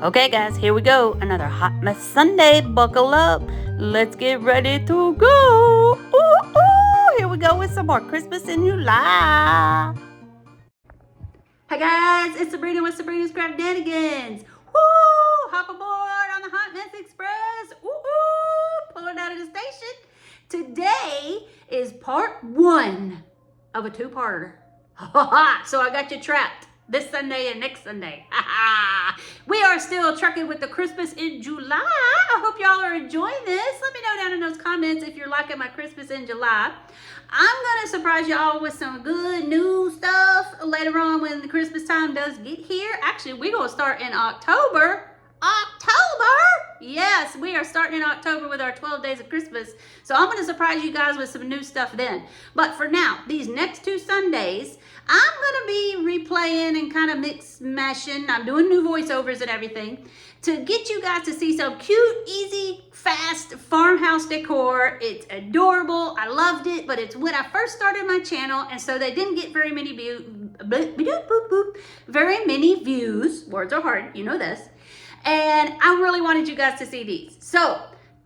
Okay, guys, here we go. Another Hot Mess Sunday. Buckle up. Let's get ready to go. Ooh, ooh. Here we go with some more Christmas in July. Hey, guys, it's Sabrina with Sabrina's Craft-nanigans. Woo! Hop aboard on the Hot Mess Express. Ooh, ooh. Pulling out of the station. Today is part one of a two-parter. So I got you trapped. This Sunday and next Sunday. We are still trucking with the Christmas in July. I hope y'all are enjoying this. Let me know down in those comments if you're liking my Christmas in July. I'm going to surprise y'all with some good new stuff later on when the Christmas time does get here. Actually, we're going to start in October. Yes, we are starting in October with our 12 days of Christmas. So I'm going to surprise you guys with some new stuff then. But for now, these next two Sundays, I'm going to be replaying and kind of mix mashing. I'm doing new voiceovers and everything to get you guys to see some cute, easy, fast farmhouse decor. It's adorable. I loved it, but it's when I first started my channel, and so they didn't get very many views. Words are hard, you know this. And I really wanted you guys to see these. So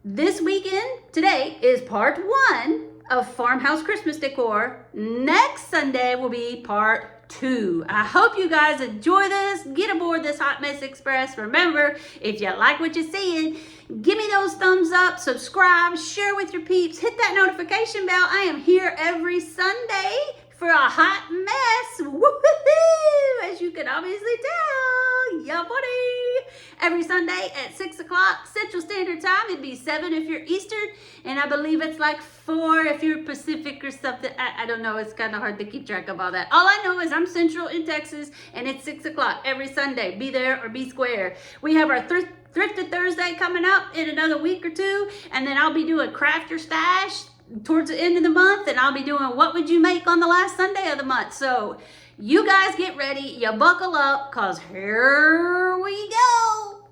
this weekend, today, is part one of farmhouse Christmas decor. Next Sunday will be part two. I hope you guys enjoy this. Get aboard this Hot Mess Express. Remember, if you like what you're seeing, give me those thumbs up, subscribe, share with your peeps, hit that notification bell. I am here every Sunday for a hot mess. Woo-hoo-hoo! As you can obviously tell. Yeah, buddy. Every Sunday at 6 o'clock Central Standard Time. It'd be 7 if you're Eastern, and I believe it's like 4 if you're Pacific or something. I don't know. It's kind of hard to keep track of all that. All I know is I'm Central in Texas, and it's 6 o'clock every Sunday. Be there or be square. We have our Thrifted Thursday coming up in another week or two, and then I'll be doing Craft Your Stash towards the end of the month, and I'll be doing What Would You Make on the last Sunday of the month. So you guys get ready, you buckle up, because here we go.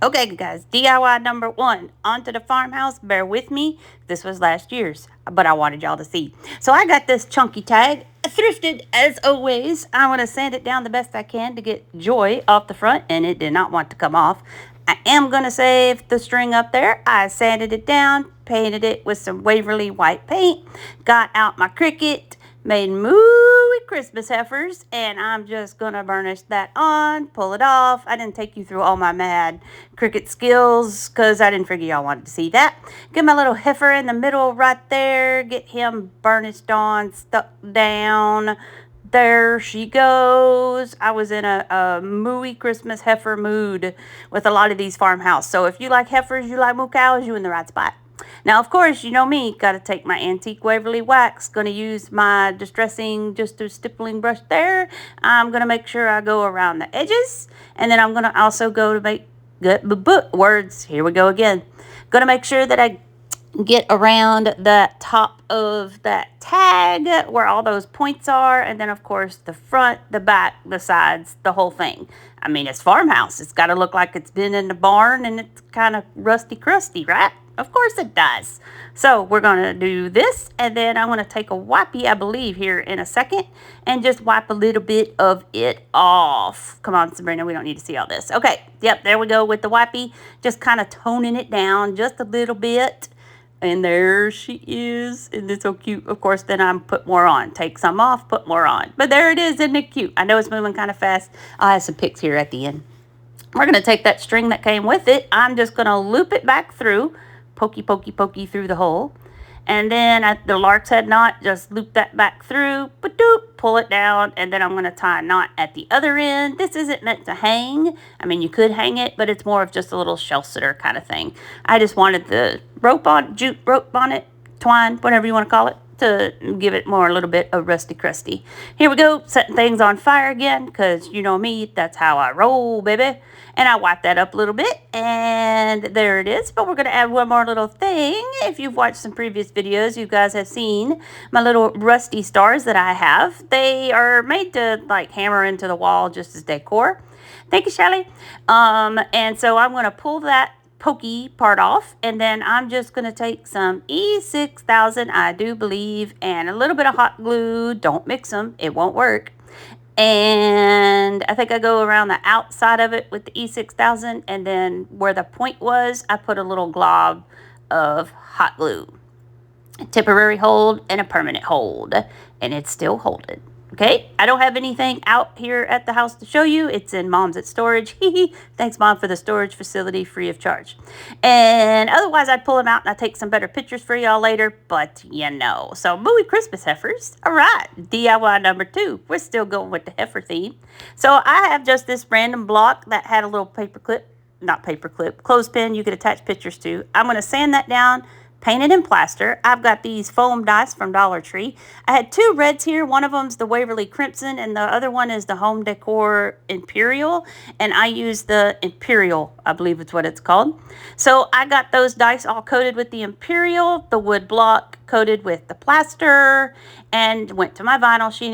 Okay, guys, DIY number one, onto the farmhouse. Bear with me. This was last year's, but I wanted y'all to see. So I got this chunky tag, thrifted as always. I'm going to sand it down the best I can to get joy off the front, and it did not want to come off. I am going to save the string up there. I sanded it down, painted it with some Waverly white paint, got out my Cricut, made mooey Christmas heifers, and I'm just going to burnish that on, pull it off. I didn't take you through all my mad Cricut skills because I didn't figure y'all wanted to see that. Get my little heifer in the middle right there, get him burnished on, stuck down. There she goes. I was in a mooey Christmas heifer mood with a lot of these farmhouse. So if you like heifers, you like moo cows, you in the right spot. Now, of course, you know me. Got to take my antique Waverly wax. Going to use my distressing, just a stippling brush there. I'm going to make sure I go around the edges. And then I'm going to also go to make words. Here we go again. Going to make sure that I get around the top of that tag where all those points are, and then of course the front, the back, the sides, the whole thing. I mean, it's farmhouse. It's got to look like it's been in the barn and it's kind of rusty crusty, right? Of course it does. So we're going to do this, and then I'm going to take a wipey, I believe, here in a second, and just wipe a little bit of it off. Come on, Sabrina, we don't need to see all this. Okay, yep, there we go with the wipey, just kind of toning it down just a little bit. And there she is. Isn't it so cute? Of course, then I'm put more on. Take some off, put more on. But there it is. Isn't it cute? I know it's moving kind of fast. I'll have some pics here at the end. We're going to take that string that came with it. I'm just going to loop it back through. Pokey, pokey, pokey through the hole. And then at the lark's head knot, just loop that back through. Ba-doop, pull it down. And then I'm going to tie a knot at the other end. This isn't meant to hang. I mean, you could hang it, but it's more of just a little shelf sitter kind of thing. I just wanted the rope on, jute rope on it, twine, whatever you want to call it, to give it more a little bit of rusty crusty. Here we go, setting things on fire again, because you know me, that's how I roll, baby. And I wipe that up a little bit, and there it is. But we're going to add one more little thing. If you've watched some previous videos, you guys have seen my little rusty stars that I have. They are made to like hammer into the wall just as decor. Thank you, Shelly. And so I'm going to pull that pokey part off, and then I'm just going to take some E6000, I do believe, and a little bit of hot glue. Don't mix them, it won't work. And I think I go around the outside of it with the E6000, and then where the point was, I put a little glob of hot glue. A temporary hold and a permanent hold, and it's still holding. Okay, I don't have anything out here at the house to show you. It's in Mom's at storage. Thanks, Mom, for the storage facility free of charge. And otherwise, I'd pull them out and I'd take some better pictures for y'all later. But you know, so Mooey Christmas heifers. All right, DIY number 2. We're still going with the heifer theme. So I have just this random block that had a little paper clip, not paper clip, clothespin you could attach pictures to. I'm going to sand that down, paint it in plaster. I've got these foam dice from Dollar Tree. I had 2 reds here. One of them's the Waverly Crimson, and the other one is the Home Decor Imperial. And I use the Imperial, I believe it's what it's called. So I got those dice all coated with the Imperial, the wood block coated with the plaster, and went to my vinyl machine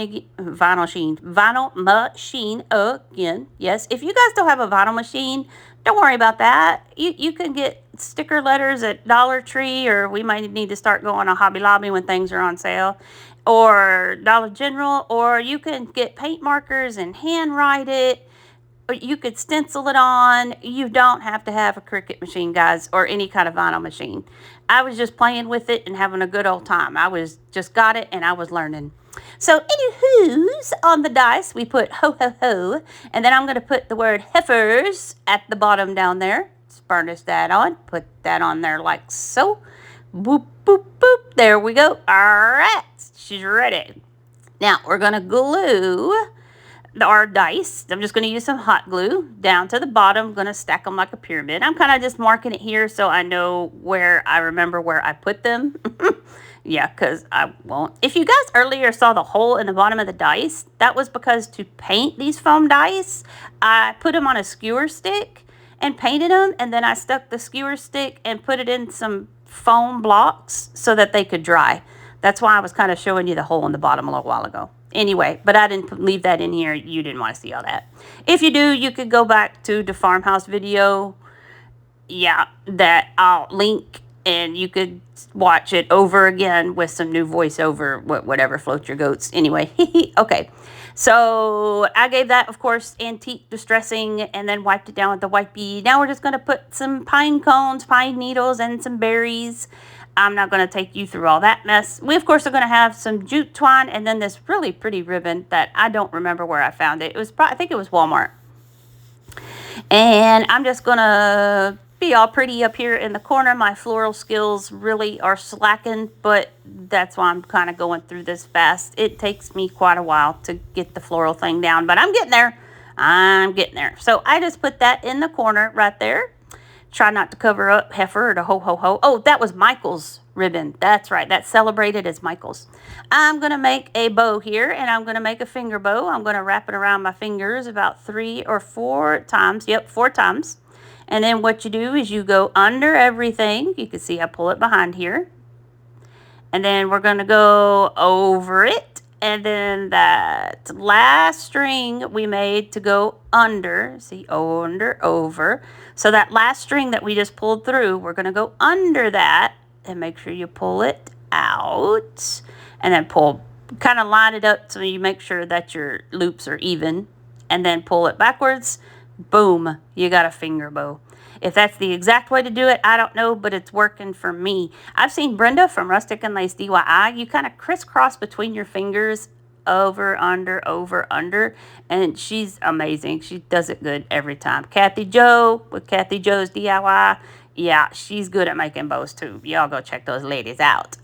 again. Yes, if you guys don't have a vinyl machine, don't worry about that. You can get sticker letters at Dollar Tree, or we might need to start going to Hobby Lobby when things are on sale, or Dollar General, or you can get paint markers and handwrite it, or you could stencil it on. You don't have to have a Cricut machine, guys, or any kind of vinyl machine. I was just playing with it and having a good old time. I was just got it and I was learning. So anywho's, on the dice, we put ho, ho, ho. And then I'm going to put the word heifers at the bottom down there. Let's burnish that on. Put that on there like so. Boop, boop, boop. There we go. All right. She's ready. Now, we're going to glue our dice. I'm just going to use some hot glue down to the bottom. I'm going to stack them like a pyramid. I'm kind of just marking it here so I know where I remember where I put them. Yeah, because I won't. If you guys earlier saw the hole in the bottom of the dice, that was because to paint these foam dice, I put them on a skewer stick and painted them, and then I stuck the skewer stick and put it in some foam blocks so that they could dry. That's why I was kind of showing you the hole in the bottom a little while ago. Anyway, but I didn't leave that in here. You didn't want to see all that. If you do, you could go back to the farmhouse video. Yeah, that I'll link, and you could watch it over again with some new voiceover, whatever floats your goats. Anyway, okay. So I gave that, of course, antique distressing, and then wiped it down with the wipey. Now we're just going to put some pine cones, pine needles, and some berries. I'm not going to take you through all that mess. We, of course, are going to have some jute twine, and then this really pretty ribbon that I don't remember where I found it. It was, I think it was Walmart. And I'm just going to be all pretty up here in the corner. My floral skills really are slacking, but that's why I'm kind of going through this fast. It takes me quite a while to get the floral thing down, but I'm getting there. I'm getting there. So I just put that in the corner right there. Try not to cover up heifer or the ho, ho, ho. Oh, that was Michael's ribbon. That's right. That's celebrated as Michael's. I'm going to make a bow here, and I'm going to make a finger bow. I'm going to wrap it around my fingers about 3 or 4 times. Yep, 4 times. And then what you do is you go under everything. You can see I pull it behind here. And then we're going to go over it. And then that last string we made to go under, see, under, over. So that last string that we just pulled through, we're going to go under that and make sure you pull it out. And then pull, kind of line it up so you make sure that your loops are even. And then pull it backwards. Boom, you got a finger bow. If that's the exact way to do it, I don't know, but it's working for me. I've seen Brenda from Rustic and Lace DIY. You kind of crisscross between your fingers, over, under, and she's amazing. She does it good every time. Kathy Jo with Kathy Jo's DIY. Yeah, she's good at making bows too. Y'all go check those ladies out.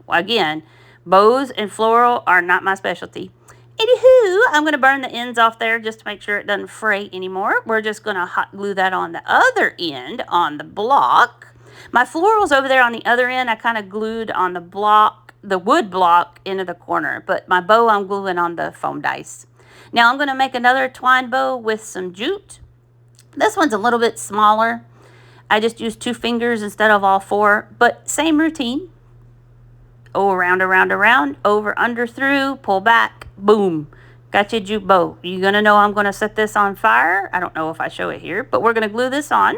Again, bows and floral are not my specialty. Anywho, I'm going to burn the ends off there just to make sure it doesn't fray anymore. We're just going to hot glue that on the other end on the block. My florals over there on the other end, I kind of glued on the block, the wood block into the corner. But my bow, I'm gluing on the foam dice. Now I'm going to make another twine bow with some jute. This one's a little bit smaller. I just used 2 fingers instead of all 4, but same routine. Oh, around, over, under, through, pull back, boom. Got your jute bow. You're going to know I'm going to set this on fire. I don't know if I show it here, but we're going to glue this on.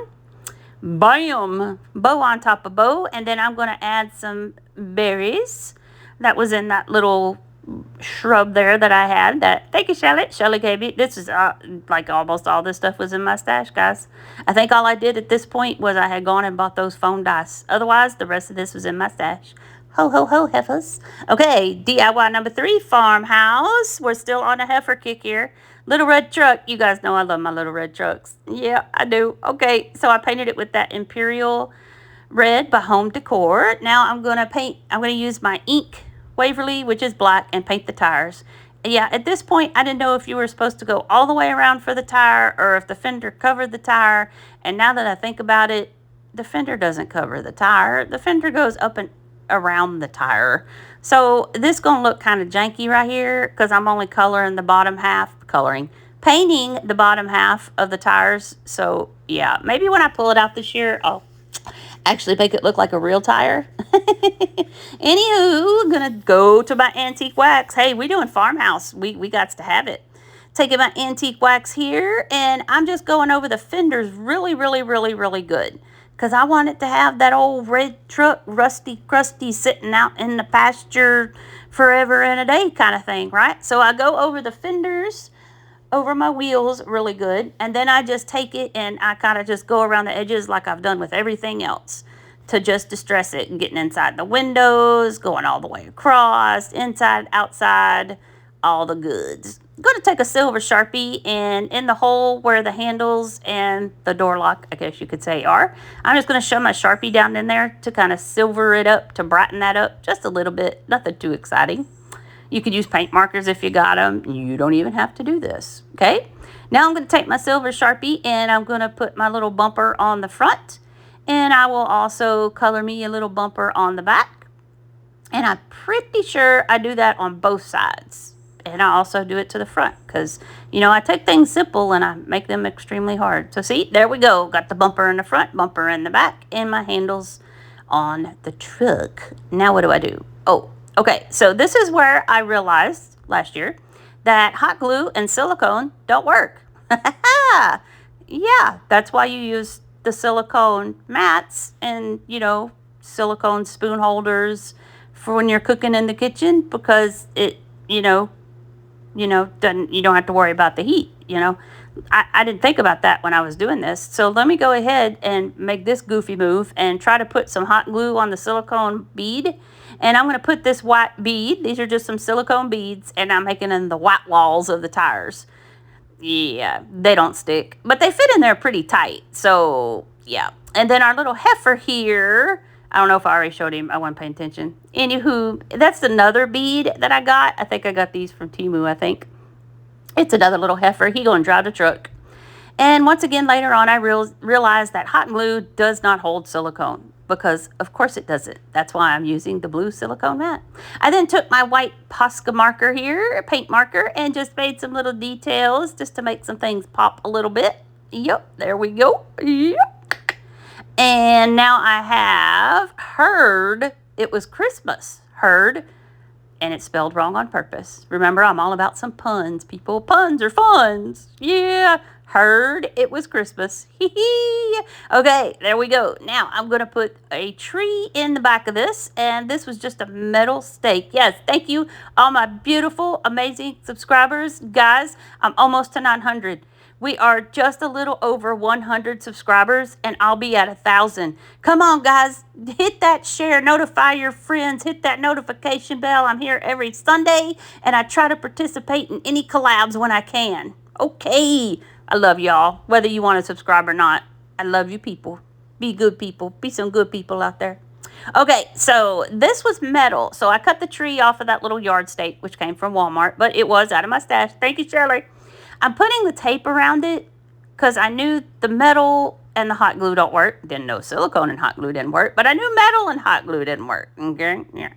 Bam! Bow on top of bow, and then I'm going to add some berries. That was in that little shrub there that I had. That, thank you, Shelley. Shelley gave me. This is like almost all this stuff was in my stash, guys. I think all I did at this point was I had gone and bought those foam dice. Otherwise, the rest of this was in my stash. Ho, ho, ho, heifers. Okay, DIY number 3, farmhouse. We're still on a heifer kick here. Little red truck. You guys know I love my little red trucks. Yeah, I do. Okay, so I painted it with that Imperial Red by Home Decor. Now I'm going to use my ink Waverly, which is black, and paint the tires. Yeah, at this point, I didn't know if you were supposed to go all the way around for the tire or if the fender covered the tire. And now that I think about it, the fender doesn't cover the tire. The fender goes up and around the tire. So this is going to look kind of janky right here because I'm only painting the bottom half of the tires. So yeah, maybe when I pull it out this year, I'll actually make it look like a real tire. Anywho, gonna go to my antique wax. Hey, we doing farmhouse. We got to have it. Taking my antique wax here, and I'm just going over the fenders really, really, really, really good. Because I want it to have that old red truck, rusty, crusty, sitting out in the pasture forever and a day kind of thing, right? So I go over the fenders, over my wheels really good, and then I just take it and I kind of just go around the edges like I've done with everything else to just distress it, and getting inside the windows, going all the way across, inside, outside, all the goods. I'm going to take a silver Sharpie, and in the hole where the handles and the door lock, I guess you could say, are, I'm just going to shove my Sharpie down in there to kind of silver it up, to brighten that up just a little bit. Nothing too exciting. You could use paint markers if you got them. You don't even have to do this, okay? Now I'm going to take my silver Sharpie, and I'm going to put my little bumper on the front, and I will also color me a little bumper on the back. And I'm pretty sure I do that on both sides. And I also do it to the front because, you know, I take things simple and I make them extremely hard. So see, there we go. Got the bumper in the front, bumper in the back, and my handles on the truck. Now what do I do? Oh, okay. So this is where I realized last year that hot glue and silicone don't work. Yeah, that's why you use the silicone mats and, you know, silicone spoon holders for when you're cooking in the kitchen, because it, you don't have to worry about the heat, I didn't think about that when I was doing this. So let me go ahead and make this goofy move and try to put some hot glue on the silicone bead. And I'm going to put this white bead. These are just some silicone beads, and I'm making them the white walls of the tires. Yeah, they don't stick, but they fit in there pretty tight. So yeah. And then our little heifer here, I don't know if I already showed him. I wasn't paying attention. Anywho, that's another bead that I got. I think I got these from Temu, I think. It's another little heifer. He going to drive the truck. And once again, later on, I realized that hot glue does not hold silicone, because of course it doesn't. That's why I'm using the blue silicone mat. I then took my white Posca marker here, paint marker, and just made some little details just to make some things pop a little bit. Yep, there we go. Yep. And now I have heard it was Christmas. Heard, and it's spelled wrong on purpose. Remember, I'm all about some puns, people. Puns are funs. Yeah. Heard it was Christmas. Okay, there we go. Now I'm going to put a tree in the back of this, and this was just a metal stake. Yes, thank you, all my beautiful, amazing subscribers. Guys, I'm almost to 900. We are just a little over 100 subscribers, and I'll be at 1,000. Come on, guys. Hit that share. Notify your friends. Hit that notification bell. I'm here every Sunday, and I try to participate in any collabs when I can. Okay. I love y'all, whether you want to subscribe or not. I love you people. Be good people. Be some good people out there. Okay, so this was metal. So I cut the tree off of that little yard stake, which came from Walmart, but it was out of my stash. Thank you, Shirley. I'm putting the tape around it because I knew the metal and the hot glue don't work. Didn't know silicone and hot glue didn't work, but I knew metal and hot glue didn't work. Okay, yeah.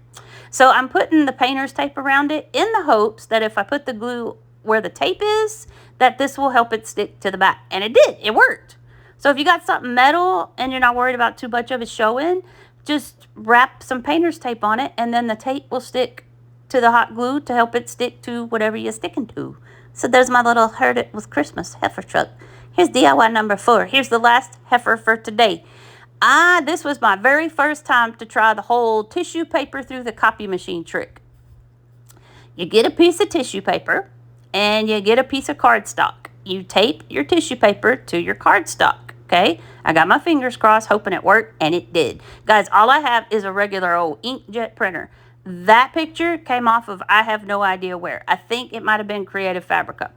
So I'm putting the painter's tape around it in the hopes that if I put the glue where the tape is, that this will help it stick to the back. And it did. It worked. So if you got something metal and you're not worried about too much of it showing, just wrap some painter's tape on it, and then the tape will stick to the hot glue to help it stick to whatever you're sticking to. So there's my little Heard It Was Christmas heifer truck. Here's DIY number 4. Here's the last heifer for today. This was my very first time to try the whole tissue paper through the copy machine trick. You get a piece of tissue paper and you get a piece of cardstock. You tape your tissue paper to your cardstock, okay? I got my fingers crossed hoping it worked, and it did. Guys, all I have is a regular old inkjet printer. That picture came off of I have no idea where. I think it might have been Creative Fabrica.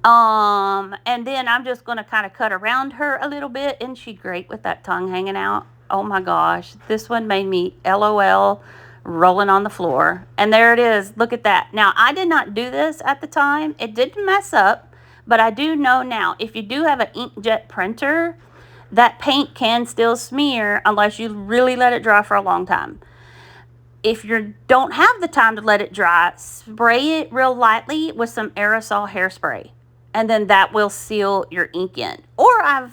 And then I'm just going to kind of cut around her a little bit. Isn't she great with that tongue hanging out? Oh my gosh, this one made me LOL rolling on the floor. And there it is. Look at that. Now, I did not do this at the time. It didn't mess up, but I do know now, if you do have an inkjet printer, that paint can still smear unless you really let it dry for a long time. If you don't have the time to let it dry, spray it real lightly with some aerosol hairspray, and then that will seal your ink in. Or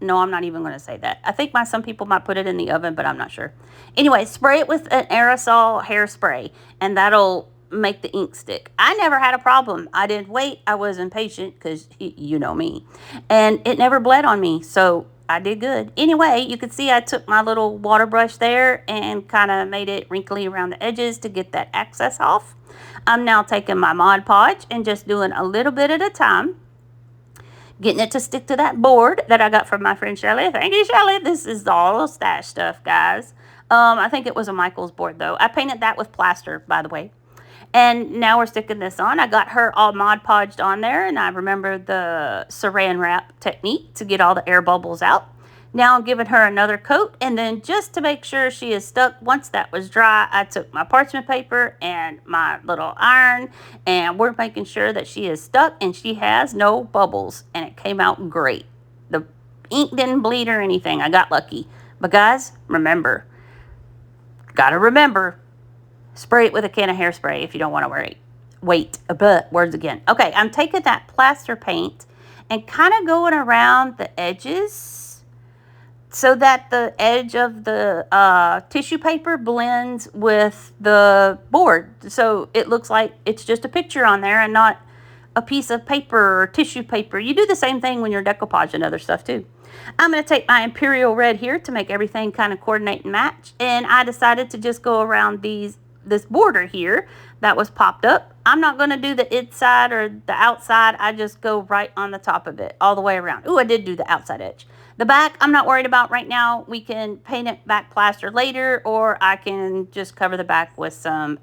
no, I'm not even going to say that. I think some people might put it in the oven, but I'm not sure. Anyway, spray it with an aerosol hairspray, and that'll make the ink stick. I never had a problem. I didn't wait. I was impatient because you know me. And it never bled on me, so I did good. Anyway, you can see I took my little water brush there and kind of made it wrinkly around the edges to get that excess off. I'm now taking my Mod Podge and just doing a little bit at a time, getting it to stick to that board that I got from my friend Shelly. Thank you, Shelly. This is all stash stuff, guys. I think it was a Michael's board, though. I painted that with plaster, by the way. And now we're sticking this on. I got her all Mod Podged on there, and I remember the saran wrap technique to get all the air bubbles out. Now I'm giving her another coat, and then just to make sure she is stuck, once that was dry, I took my parchment paper and my little iron, and we're making sure that she is stuck and she has no bubbles, and it came out great. The ink didn't bleed or anything. I got lucky. But guys, remember, gotta remember, spray it with a can of hairspray if you don't want to wait. Words again. Okay, I'm taking that plaster paint and kind of going around the edges so that the edge of the tissue paper blends with the board. So it looks like it's just a picture on there and not a piece of paper or tissue paper. You do the same thing when you're decoupage and other stuff too. I'm going to take my Imperial Red here to make everything kind of coordinate and match. And I decided to just go around this border here that was popped up. I'm not going to do the inside or the outside. I just go right on the top of it all the way around. Ooh, I did do the outside edge. The back, I'm not worried about right now. We can paint it back plaster later, or I can just cover the back with some,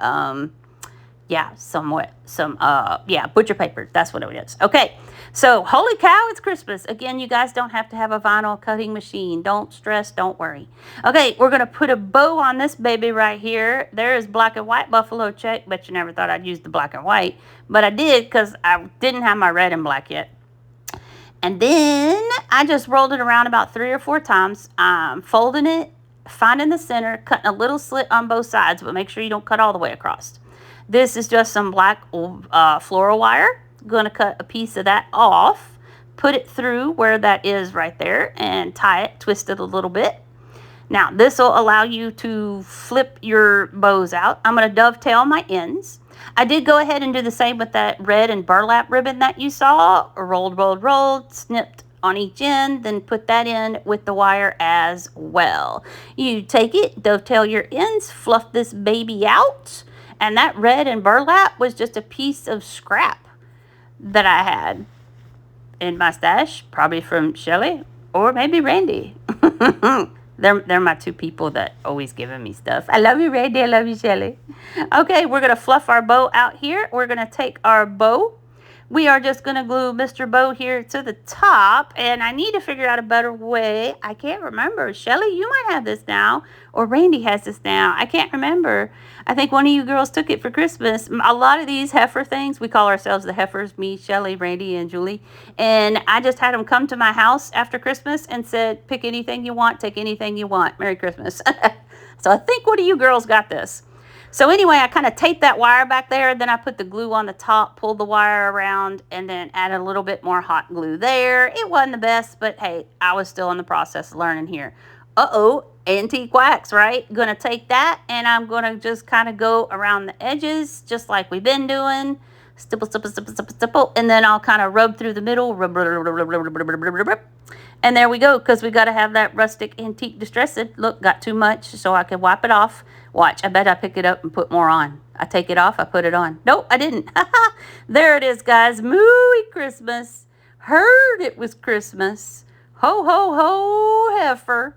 butcher paper. That's what it is. Okay, so holy cow, it's Christmas. Again, you guys don't have to have a vinyl cutting machine. Don't stress, don't worry. Okay, we're going to put a bow on this baby right here. There is black and white buffalo check. Bet you never thought I'd use the black and white, but I did because I didn't have my red and black yet. And then I just rolled it around about 3 or 4 times, folding it, finding the center, cutting a little slit on both sides, but make sure you don't cut all the way across. This is just some black floral wire. Going to cut a piece of that off, put it through where that is right there, and tie it, twist it a little bit. Now, this will allow you to flip your bows out. I'm going to dovetail my ends. I did go ahead and do the same with that red and burlap ribbon that you saw. Rolled, snipped on each end, then put that in with the wire as well. You take it, dovetail your ends, fluff this baby out, and that red and burlap was just a piece of scrap that I had in my stash, probably from Shelly or maybe Randy. They're my 2 people that always giving me stuff. I love you, Randy. I love you, Shelly. Okay, we're going to fluff our bow out here. We're going to take our bow. We are just going to glue Mr. Bow here to the top. And I need to figure out a better way. I can't remember. Shelly, you might have this now. Or Randy has this now. I can't remember. I think one of you girls took it for Christmas. A lot of these heifer things, we call ourselves the heifers, me, Shelly, Randy, and Julie. And I just had them come to my house after Christmas and said, pick anything you want, take anything you want. Merry Christmas. So I think one of you girls got this. So anyway, I kind of taped that wire back there. Then I put the glue on the top, pulled the wire around, and then added a little bit more hot glue there. It wasn't the best, but hey, I was still in the process of learning here. Antique wax, right? Gonna take that and I'm gonna just kind of go around the edges just like we've been doing. stipple, stipple, stipple, stipple, stipple, and then I'll kind of rub through the middle, rub, rub, rub, rub, rub, rub, rub, rub, rub. And there we go, because we got to have that rustic antique distressed. Look, got too much, so I can wipe it off. Watch, I bet I pick it up and put more on. I take it off, I put it on. Nope, I didn't. There it is, guys. Mooey Christmas. Heard it was Christmas. Ho, ho, ho, heifer.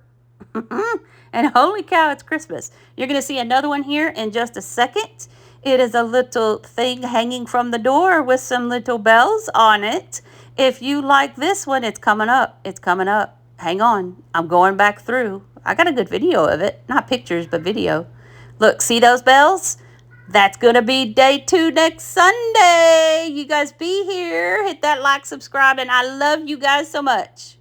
And holy cow, it's Christmas. You're going to see another one here in just a second. It is a little thing hanging from the door with some little bells on it. If you like this one, it's coming up. It's coming up. Hang on. I'm going back through. I got a good video of it. Not pictures, but video. Look, see those bells? That's going to be day 2 next Sunday. You guys be here. Hit that like, subscribe, and I love you guys so much.